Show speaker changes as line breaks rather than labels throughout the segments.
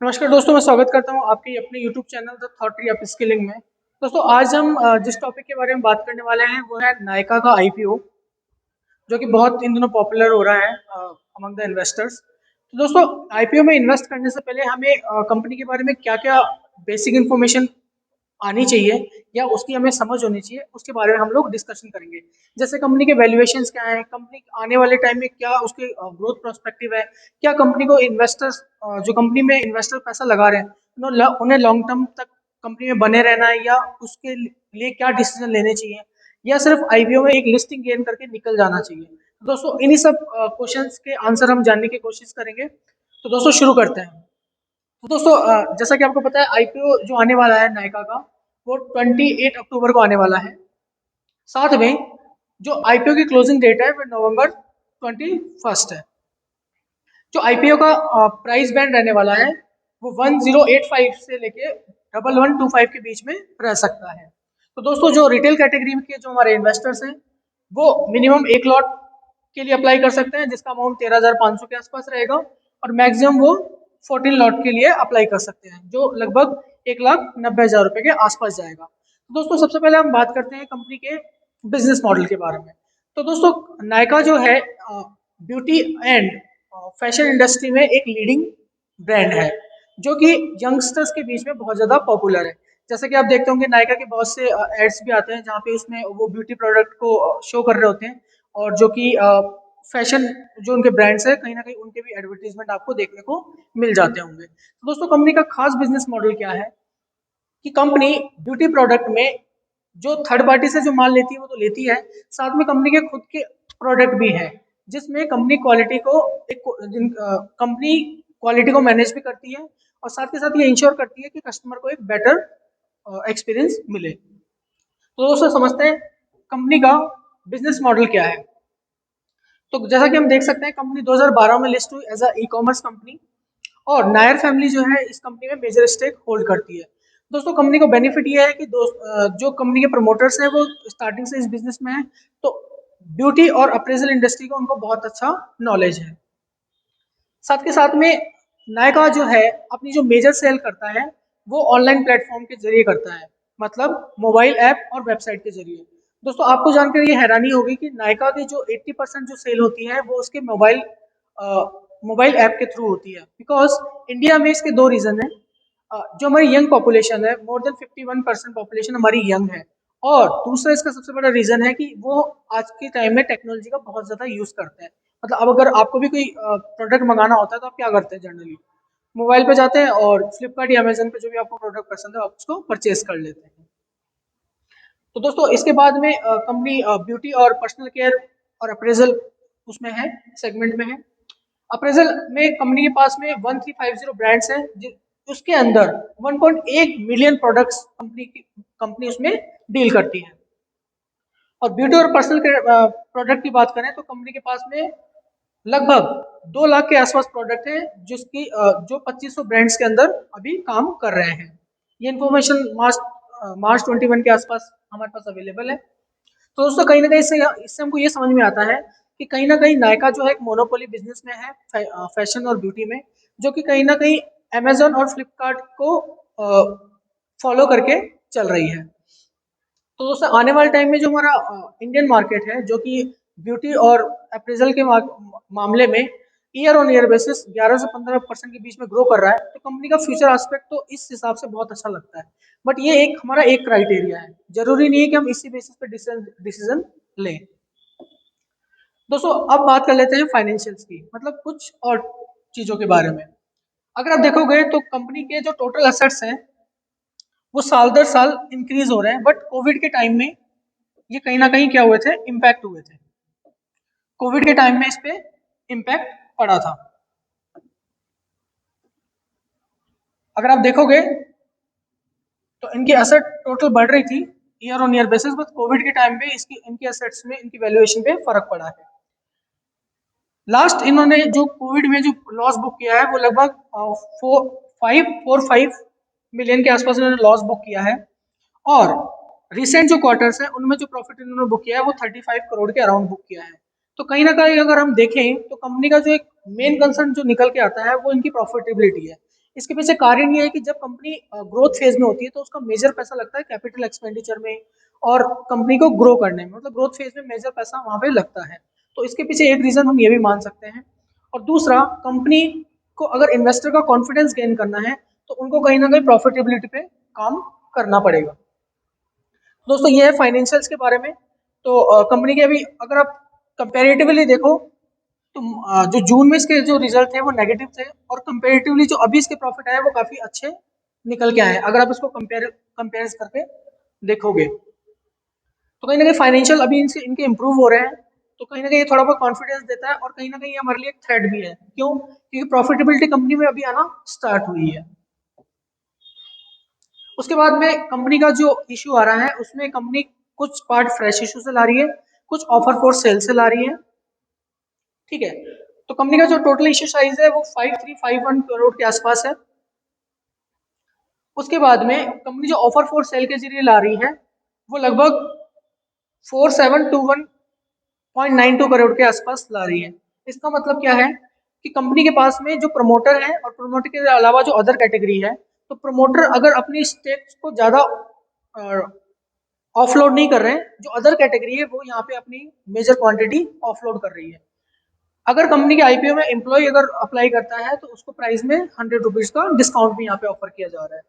नमस्कार दोस्तों, मैं स्वागत करता हूं आपके अपने YouTube channel the thought tree of skilling में। दोस्तों, आज हम जिस टॉपिक के बारे में बात करने वाले हैं वो है नायका का IPO, जो कि बहुत इन दिनों पॉपुलर हो रहा है अमंग द इन्वेस्टर्स। तो दोस्तों, IPO में इन्वेस्ट करने से पहले हमें कंपनी के बारे में क्या-क्या बेसिक इन्फॉर्मेशन आनी चाहिए या उसकी हमें समझ होनी चाहिए, उसके बारे में हम लोग डिस्कशन करेंगे। जैसे कंपनी के वैल्यूएशंस क्या हैं, कंपनी आने वाले टाइम में क्या उसके ग्रोथ पर्सपेक्टिव है, क्या कंपनी को इन्वेस्टर्स जो कंपनी में इन्वेस्टर पैसा लगा रहे हैं उन्हें लॉन्ग टर्म तक कंपनी में बने रहना है या उसके लिए क्या डिसीजन लेने चाहिए, या सिर्फ IPO में एक लिस्टिंग गेन करके निकल जाना चाहिए। तो दोस्तों, इन्हीं सब क्वेश्चंस के आंसर हम जानने की कोशिश करेंगे। तो दोस्तों, शुरू करते हैं। तो दोस्तों, जैसा कि आपको पता है, IPO जो आने वाला है नायका का, वो 28 अक्टूबर को आने वाला है। साथ में जो IPO की क्लोजिंग डेट है वो नवंबर 21 है। जो IPO का प्राइस बैंड रहने वाला है वो 1085 से लेके 1125 के बीच में रह सकता है। तो दोस्तों, जो रिटेल कैटेगरी के जो हमारे इन्वेस्टर्स हैं वो मिनिमम एक लॉट के लिए अप्लाई कर सकते हैं, जिसका अमाउंट 13,500 के आसपास रहेगा, और मैक्सिमम वो 14 लॉट के लिए अप्लाई कर सकते हैं, जो लगभग 1,90,000 रुपए के आसपास जाएगा। तो दोस्तों, सबसे पहले हम बात करते हैं कंपनी के बिजनेस मॉडल के बारे में। तो दोस्तों, नायका जो है ब्यूटी एंड फैशन इंडस्ट्री में एक लीडिंग ब्रांड है, जो कि यंगस्टर्स के बीच में बहुत ज़्यादा पॉपुलर है। जैसे कि आप देखते होंगे, नायका के बहुत से एड्स भी आते हैं जहाँ पे उसमें वो ब्यूटी प्रोडक्ट को शो कर रहे होते हैं, और जो कि फैशन जो उनके ब्रांड्स है, कहीं ना कहीं उनके भी एडवर्टीजमेंट आपको देखने को मिल जाते होंगे। तो दोस्तों, कंपनी का खास बिजनेस मॉडल क्या है कि कंपनी ब्यूटी प्रोडक्ट में जो थर्ड पार्टी से जो माल लेती है वो तो लेती है, साथ में कंपनी के खुद के प्रोडक्ट भी हैं, जिसमें कंपनी क्वालिटी को कंपनी क्वालिटी को मैनेज भी करती है, और साथ के साथ ये इंश्योर करती है कि कस्टमर को एक बेटर एक्सपीरियंस मिले। तो दोस्तों, समझते हैं कंपनी का बिजनेस मॉडल क्या है। तो जैसा कि हम देख सकते हैं, कंपनी 2012 में लिस्ट हुई एज अ ई-कॉमर्स कंपनी, और नायर फैमिली जो है इस कंपनी में मेजर स्टेक होल्ड करती है। दोस्तों, कंपनी को बेनिफिट ये है कि जो कंपनी के प्रमोटर्स हैं वो स्टार्टिंग से इस बिजनेस में है, तो ब्यूटी और अप्रेजल इंडस्ट्री का उनको बहुत अच्छा नॉलेज है। साथ के साथ में नायका जो है अपनी जो मेजर सेल करता है वो ऑनलाइन प्लेटफॉर्म के जरिए करता है, मतलब मोबाइल ऐप और वेबसाइट के जरिए। दोस्तों, आपको जानकर ये हैरानी होगी कि नायका की जो 80% जो सेल होती है वो उसके मोबाइल ऐप के थ्रू होती है, बिकॉज इंडिया में इसके दो रीज़न है। जो हमारी यंग पॉपुलेशन है, मोर देन 51% पॉपुलेशन हमारी यंग है, और दूसरा इसका सबसे बड़ा रीज़न है कि वो आज के टाइम में टेक्नोलॉजी का बहुत ज़्यादा यूज़ करते हैं। मतलब अब अगर आपको भी कोई प्रोडक्ट मंगाना होता है तो आप क्या करते हैं जनरली? मोबाइल पे जाते हैं और फ्लिपकार्ट या अमेजन पे जो भी आपको प्रोडक्ट पसंद है आप उसको परचेज कर लेते हैं। तो दोस्तों, इसके बाद में कंपनी ब्यूटी और पर्सनल केयर और अप्रेजल उसमें है, सेगमेंट में है। अप्रेजल में कंपनी के पास में 1350 ब्रांड्स हैं, उसके अंदर 1.1 मिलियन प्रोडक्ट्स कंपनी उसमें डील करती है। और ब्यूटी और पर्सनल केयर प्रोडक्ट की बात करें तो कंपनी के पास में लगभग 2 लाख के आसपास प्रोडक्ट है, जो 2500 ब्रांड्स के अंदर अभी काम कर रहे हैं। ये इन्फॉर्मेशन मार्च 21 के आसपास हमारे पास अवेलेबल है। तो दोस्तों, कहीं ना कहीं इससे हमको ये समझ में आता है कि कहीं ना कहीं नायका जो है एक मोनोपोली बिजनेस में है, फैशन और ब्यूटी में, जो कि कहीं ना कहीं अमेजोन और फ्लिपकार्ट को फॉलो करके चल रही है। तो दोस्तों, आने वाले टाइम में जो हमारा इंडियन मार्केट है, जो कि ब्यूटी और अप्रेजल के मामले में ईयर ऑन ईयर बेसिस 11 से 15% के बीच में ग्रो कर रहा है, तो कंपनी का फ्यूचर एस्पेक्ट तो इस हिसाब से बहुत अच्छा लगता है। बट ये एक हमारा एक क्राइटेरिया है, जरूरी नहीं है कि हम इसी बेसिस पे डिसीजन लें। दोस्तों, अब बात कर लेते हैं फाइनेंशियल्स की, मतलब कुछ और चीज़ों के बारे में। अगर आप देखोगे तो कंपनी के जो टोटल एसेट्स हैं वो साल दर साल इंक्रीज हो रहे हैं, बट कोविड के टाइम में ये कहीं ना कहीं क्या हुए थे, इम्पैक्ट हुए थे। कोविड के टाइम में इस पे इम्पैक्ट पड़ा था। अगर आप देखोगे तो इनकी एसेट टोटल बढ़ रही थी year on year basis, but Covid के टाइम पे इनकी एसेट्स में इनकी वैल्यूएशन पे फर्क पड़ा है। लास्ट इन्होंने जो कोविड में जो लॉस बुक किया है वो लगभग 545 मिलियन के आसपास इन्होंने लॉस बुक किया है, और रिसेंट जो क्वार्टर्स है उनमें जो प्रॉफिट इन्होंने बुक किया है वो 35 करोड़ के अराउंड बुक किया है। तो कहीं ना कहीं अगर हम देखें तो कंपनी का जो एक मेन कंसर्न जो निकल के आता है वो इनकी प्रॉफिटेबिलिटी है। इसके पीछे कारण ये है कि जब कंपनी ग्रोथ फेज में होती है तो उसका मेजर पैसा लगता है कैपिटल एक्सपेंडिचर में और कंपनी को ग्रो करने में, मतलब ग्रोथ फेज में मेजर पैसा वहाँ पे लगता है। तो इसके पीछे एक रीजन हम ये भी मान सकते हैं। और दूसरा, कंपनी को अगर इन्वेस्टर का कॉन्फिडेंस गेन करना है तो उनको कहीं ना कहीं प्रॉफिटेबिलिटी पे काम करना पड़ेगा। दोस्तों ये है फाइनेंशियल्स के बारे में। तो कंपनी के अभी अगर आप कंपेरेटिवली देखो तो जो जून में इसके जो रिजल्ट थे वो नेगेटिव थे और कंपेरेटिवली जो अभी इसके प्रॉफिट आए वो काफी अच्छे निकल के आए हैं अगर आप इसको कंपेयर करके देखोगे। तो कहीं ना कहीं फाइनेंशियल अभी इनसे इनके इम्प्रूव हो रहे हैं, तो कहीं ना कहीं ये थोड़ा बहुत कॉन्फिडेंस देता है और कहीं ना कहीं ये हमारे लिए एक थ्रेट भी है। क्यों? क्योंकि प्रॉफिटेबिलिटी कंपनी में अभी आना स्टार्ट हुई है। उसके बाद में कंपनी का जो इशू आ रहा है उसमें कंपनी कुछ पार्ट फ्रेश इशू से ला रही है, कुछ ऑफर फॉर सेल से ला रही है। ठीक है, तो कंपनी का जो टोटल इशू साइज है वो 5351 करोड़ के आसपास है। उसके बाद में कंपनी जो ऑफर फॉर सेल के जरिए ला रही है वो लगभग 4721.92 करोड़ के आसपास ला रही है। इसका मतलब क्या है कि कंपनी के पास में जो प्रमोटर है और प्रमोटर के अलावा जो अदर कैटेगरी है, तो प्रमोटर अगर अपनी स्टेक्स को ज्यादा ऑफलोड नहीं कर रहे हैं, जो अदर कैटेगरी है वो यहाँ पे अपनी मेजर क्वांटिटी ऑफलोड कर रही है। अगर कंपनी के आईपीओ में एम्प्लॉय अगर अप्लाई करता है तो उसको प्राइस में 100 रुपीज का डिस्काउंट भी यहाँ पे ऑफर किया जा रहा है।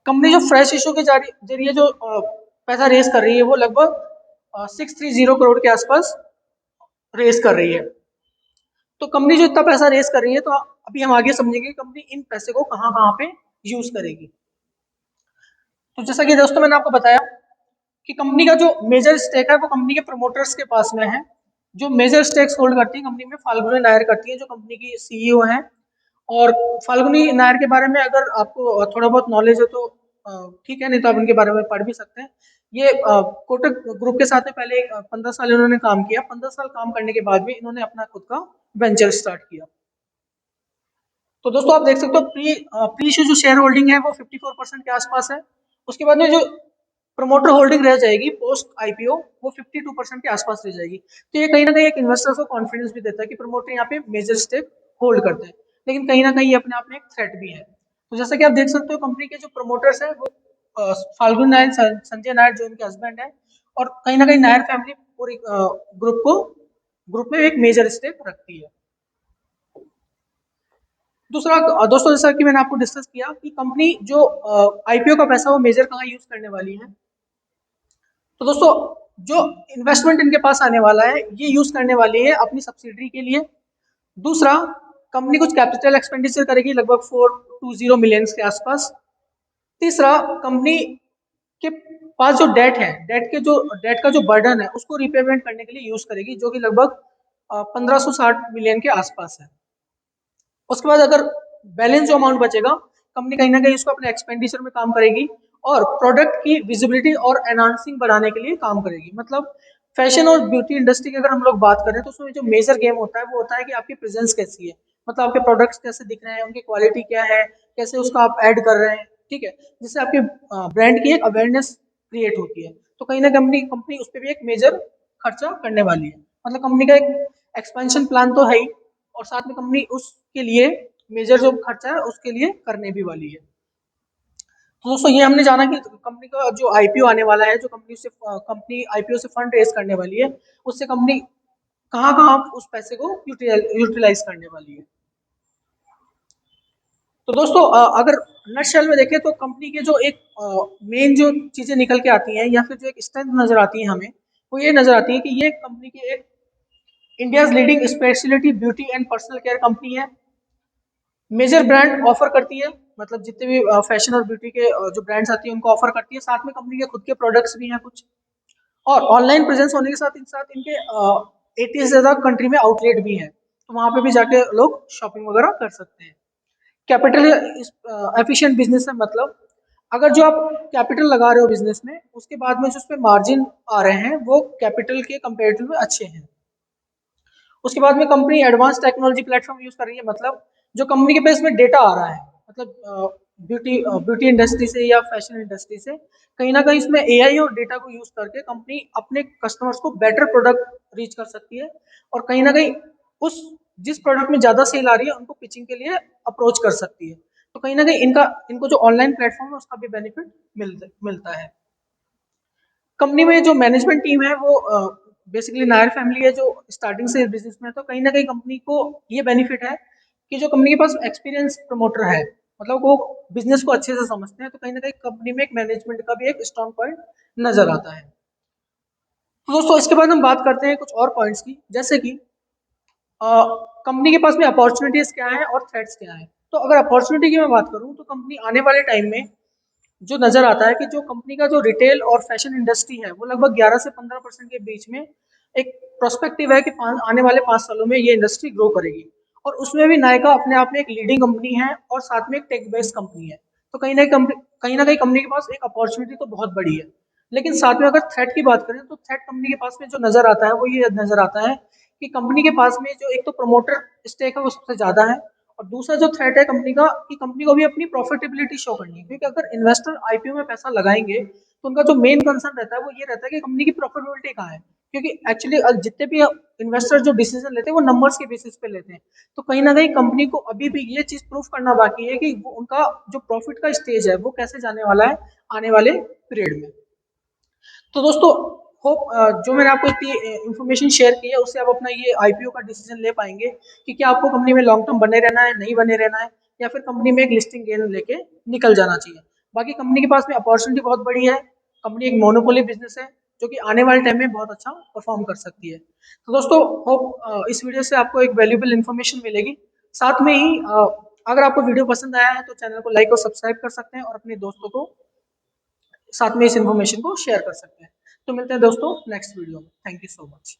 कंपनी जो फ्रेश इशू के जरिए जो पैसा रेस कर रही है वो लगभग 630 करोड़ के आसपास रेस कर रही है। तो कंपनी जो इतना पैसा रेस कर रही है, तो अभी हम आगे समझेंगे कंपनी इन पैसे को कहाँ कहाँ पे यूज करेगी। तो जैसा कि दोस्तों मैंने आपको बताया कि कंपनी का जो मेजर स्टेक है वो कंपनी के प्रमोटर्स के पास में है। जो मेजर स्टेक्स होल्ड करती है कंपनी में फाल्गुनी नायर करती है, जो कंपनी की सीईओ है। और फाल्गुनी नायर के बारे में अगर आपको थोड़ा बहुत नॉलेज है तो ठीक है, नहीं तो आप उनके बारे में पढ़ भी सकते हैं। ये कोटक ग्रुप के साथ में पहले 15 साल इन्होंने काम किया। 15 साल काम करने के बाद भी इन्होंने अपना खुद का वेंचर स्टार्ट किया। तो दोस्तों आप देख सकते हो प्री इशू जो शेयर होल्डिंग है वो 54% के आसपास है। उसके बाद में जो प्रमोटर होल्डिंग रह जाएगी पोस्ट आईपीओ वो 52% के आसपास रह जाएगी। तो ये कहीं ना कहीं एक इन्वेस्टर को कॉन्फिडेंस भी देता है कि प्रमोटर यहाँ पे मेजर स्टेक होल्ड करते हैं, लेकिन कहीं ना कहीं ये अपने आप में एक थ्रेट भी है। तो जैसा कि आप देख सकते हो कंपनी के जो प्रमोटर्स हैं वो फाल्गुन नायर, संजय नायर जो इनके हस्बैंड है, और कहीं ना कहीं नायर फैमिली पूरी ग्रुप में एक मेजर स्टेक रखती है। दूसरा दोस्तों, जैसा कि मैंने आपको डिस्कस किया कि कंपनी जो आईपीओ का पैसा वो मेजर कहाँ यूज करने वाली है। तो दोस्तों जो इन्वेस्टमेंट इनके पास आने वाला है ये यूज करने वाली है अपनी सब्सिडरी के लिए। दूसरा, कंपनी कुछ कैपिटल एक्सपेंडिचर करेगी लगभग 420 मिलियन के आसपास। तीसरा, कंपनी के पास जो डेट है, डेट का जो बर्डन है उसको रिपेमेंट करने के लिए यूज करेगी, जो कि लगभग 1560 मिलियन के आसपास है। उसके बाद अगर बैलेंस जो अमाउंट बचेगा, कंपनी कहीं ना कहीं इसको अपने एक्सपेंडिचर में काम करेगी और प्रोडक्ट की विजिबिलिटी और एनहांसिंग बढ़ाने के लिए काम करेगी। मतलब फैशन और ब्यूटी इंडस्ट्री की अगर हम लोग बात करें तो उसमें जो मेजर गेम होता है वो होता है कि आपकी प्रेजेंस कैसी है, मतलब आपके प्रोडक्ट्स कैसे दिख रहे हैं, उनकी क्वालिटी क्या है, कैसे उसको आप ऐड कर रहे हैं। ठीक है, जिससे आपके ब्रांड की एक अवेयरनेस क्रिएट होती है। तो कहीं ना कंपनी उस पर भी एक मेजर खर्चा करने वाली है। मतलब कंपनी का एक एक्सपेंशन प्लान तो है ही, और साथ में कंपनी उसके लिए मेजर जो खर्चा है उसके लिए करने भी वाली है। तो दोस्तों ये हमने जाना कि कंपनी का जो आईपीओ आने वाला है, जो कंपनी आईपीओ से फंड रेज करने वाली है, उससे कंपनी कहाँ कहाँ उस पैसे को यूटिलाइज करने वाली है। तो दोस्तों अगर नटशेल में देखें तो कंपनी के जो एक मेन जो चीजें निकल के आती हैं या फिर जो एक स्ट्रेंथ नजर आती है हमें, वो ये नजर आती है कि ये कंपनी की एक India leading speciality beauty and personal care company है। मेजर ब्रांड ऑफर करती है, मतलब जितने भी फैशन और ब्यूटी के जो ब्रांड्स आती है उनको ऑफर करती है। साथ में कंपनी के खुद के प्रोडक्ट्स भी हैं कुछ, और ऑनलाइन प्रेजेंस होने के साथ इनके 80 से ज्यादा कंट्री में आउटलेट भी है, तो वहां पे भी जाके लोग शॉपिंग वगैरह कर सकते हैं। कैपिटल एफिशिएंट बिजनेस है, मतलब अगर जो आप कैपिटल लगा रहे हो बिजनेस में, उसके बाद में जो उस पर मार्जिन आ रहे हैं वो कैपिटल के कंपेरेटिव में अच्छे हैं। उसके बाद में company advance technology platform use कर रही है, मतलब जो कंपनी के पास में डेटा आ रहा है, मतलब ब्यूटी इंडस्ट्री से या फैशन इंडस्ट्री से, कहीं ना कहीं इसमें एआई और डेटा को यूज करके कंपनी अपने कस्टमर्स को बेटर प्रोडक्ट रीच कर सकती है, और कहीं ना कहीं उस जिस प्रोडक्ट में ज्यादा सेल आ रही है उनको पिचिंग के लिए अप्रोच कर सकती है। तो कहीं ना कहीं इनको जो ऑनलाइन प्लेटफॉर्म है उसका भी बेनिफिट मिलता है। कंपनी में जो मैनेजमेंट टीम है वो बेसिकली नायर फैमिली है जो स्टार्टिंग से बिजनेस में है, तो कहीं ना कहीं कंपनी को ये बेनिफिट है कि जो कंपनी के पास एक्सपीरियंस प्रमोटर है, मतलब वो बिजनेस को अच्छे से समझते हैं, तो कहीं ना कहीं कंपनी में एक मैनेजमेंट का भी एक स्ट्रॉन्ग पॉइंट नजर आता है। तो दोस्तों इसके बाद हम बात करते हैं कुछ और पॉइंट्स की, जैसे कि कंपनी के पास में अपॉर्चुनिटीज क्या है और थ्रेट्स क्या है। तो अगर अपॉर्चुनिटी की मैं बात करूं तो कंपनी आने वाले टाइम में जो नजर आता है कि जो कंपनी का जो रिटेल और फैशन इंडस्ट्री है वो लगभग 11 से 15% के बीच में एक प्रोस्पेक्टिव है कि आने वाले 5 सालों में ये इंडस्ट्री ग्रो करेगी। और उसमें भी नायका अपने आप में एक लीडिंग कंपनी है और साथ में एक टेक बेस्ड कंपनी है। तो कहीं ना कहीं कंपनी के पास एक अपॉर्चुनिटी तो बहुत बड़ी है। लेकिन साथ में अगर थ्रेट की बात करें तो थ्रेट कंपनी के पास में जो नजर आता है वो ये नजर आता है कि कंपनी के पास में जो एक तो प्रमोटर स्टेक है वो सबसे ज्यादा है, और दूसरा जो थ्रेट है कंपनी का कि कंपनी को भी अपनी प्रॉफिटेबिलिटी शो करनी है, क्योंकि अगर इन्वेस्टर आईपीओ में पैसा लगाएंगे तो उनका जो मेन कंसर्न रहता है वो ये रहता है कि कंपनी की प्रॉफिटेबिलिटी कहाँ है। क्योंकि एक्चुअली जितने भी इन्वेस्टर जो डिसीजन लेते हैं वो नंबर्स के बेसिस पे लेते हैं। तो कहीं ना कहीं कंपनी को अभी भी ये चीज प्रूफ करना बाकी है कि उनका जो प्रॉफिट का स्टेज है वो कैसे जाने वाला है आने वाले पीरियड में। तो दोस्तों होप जो मैंने आपको इतनी इन्फॉर्मेशन शेयर की है उससे आप अपना ये आईपीओ का डिसीजन ले पाएंगे कि क्या आपको कंपनी में लॉन्ग टर्म बने रहना है, नहीं बने रहना है, या फिर कंपनी में एक लिस्टिंग गेन लेके निकल जाना चाहिए। बाकी कंपनी के पास में अपॉर्चुनिटी बहुत बड़ी है, कंपनी एक मोनोपोली बिजनेस है जो कि आने वाले टाइम में बहुत अच्छा परफॉर्म कर सकती है। तो दोस्तों होप इस वीडियो से आपको एक वैल्यूबल इन्फॉर्मेशन मिलेगी। साथ में ही अगर आपको वीडियो पसंद आया है तो चैनल को लाइक और सब्सक्राइब कर सकते हैं और अपने दोस्तों को साथ में इस इन्फॉर्मेशन को शेयर कर सकते हैं। तो मिलते हैं दोस्तों नेक्स्ट वीडियो में। Thank you so much.